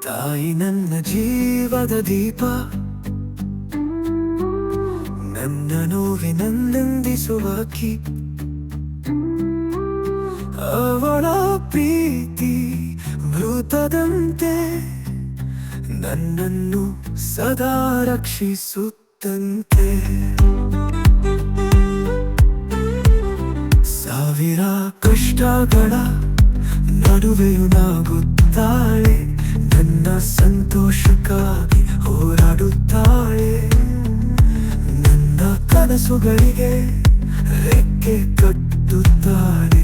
ತಾಯಿ ನನ್ನ ಜೀವದ ದೀಪ, ನನ್ನ ನೋವಿನಂದಿಸುವಾಕಿ. ಅವಳ ಪ್ರೀತಿ ಮೃತದಂತೆ ನನ್ನನ್ನು ಸದಾ ರಕ್ಷಿಸುತ್ತಂತೆ. ಸಾವಿರ ಕಷ್ಟಗಳ ನಡುವೆಯೂ ನಾಗುತ್ತಾಳೆ, ನನ್ನ ಸಂತೋಷಕ್ಕಾಗಿ ಹೋರಾಡುತ್ತಾಳೆ. ನನ್ನ ಕನಸುಗಳಿಗೆ ರೆಕ್ಕೆ ಕಟ್ಟುತ್ತಾಳೆ,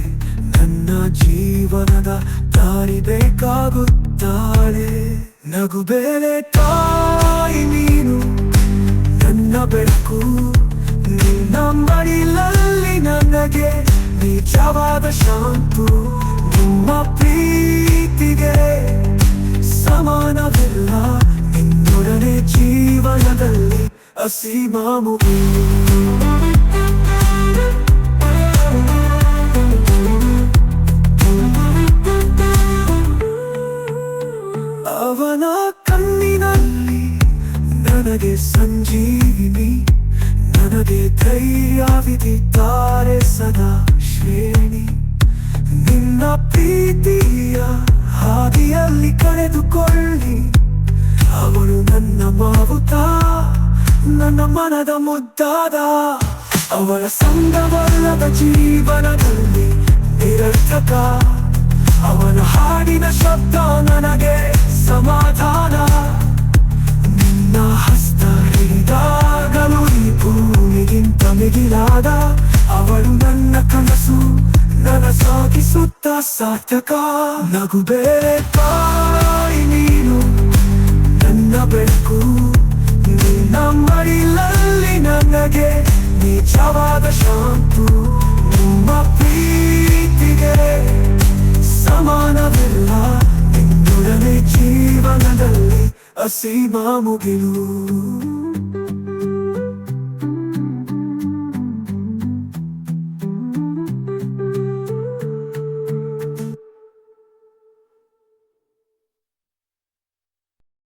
ನನ್ನ ಜೀವನದ ದಾರಿ ಬೇಕಾಗುತ್ತಾಳೆ. ನಗುಬೇಳೆ ತಾಯಿ ನೀನು ನನ್ನ ಬೆಳಕು, ನಿನ್ನ ಮಡಿಲಲ್ಲಿ ನನಗೆ ನಿಜವಾದ ಶಾಂತು. ನಿಮ್ಮ ಪ್ರೀತಿಗೆ ಸಮಾನವಿಲ್ಲ, ನಿನ್ನೊಡನೆ ಜೀವನದಲ್ಲಿ ಅಸೀಮ ಮುಗಿಲು. ಅವನ ಕಣ್ಣಿನಲ್ಲಿ ನನಗೆ ಸಂಜೀವಿನಿ, ನನಗೆ ಧೈರ್ಯವಿದಿದ್ದಾರೆ ಸದಾ ಶ್ರೇಣಿ. ನಿನ್ನ ಪ್ರೀತಿಯ ಹಾದಿಯಲ್ಲಿ ಕಳೆದುಕೊಳ್ಳಿ, ಅವಳು ನನ್ನ ಮಾವುತ, ನನ್ನ ಮನದ ಮುದ್ದಾದ. ಅವಳ ಸಂಗವಲ್ಲದ ಜೀವನದಲ್ಲಿ ನಿರರ್ಥಕ, ಅವನ ಹಾಡಿನ ಶಬ್ದ ನನಗೆ ಸಮಾಧಾನ. ನಿನ್ನ ಹಸ್ತ ಹಿಡಿದಾಗಲೂ ಈ ಭೂಮಿಗಿಂತ ಮಿಗಿಲಾದ. ಅವಳು ನನ್ನ ಕನಸು, ನನ್ನ ಸಾಗಿಸುತ್ತ ಸಾರ್ಥಕ. ನಗುಬೇಳೆ ತಾಯಿ ನೀನು ನನ್ನ ಬೆಳಕು, ನಿನ್ನ ಮಡಿಲಲ್ಲಿ ನನಗೆ ನಿಜವಾದ ಶಾಂತು. ನಿಮ್ಮ ಪ್ರೀತಿಗೆ ಸಮಾನವಿಲ್ಲ, ನಿನ್ನೊಡನೆ ಜೀವನದಲ್ಲಿ ಅಸೀಮ ಮುಗಿಲು.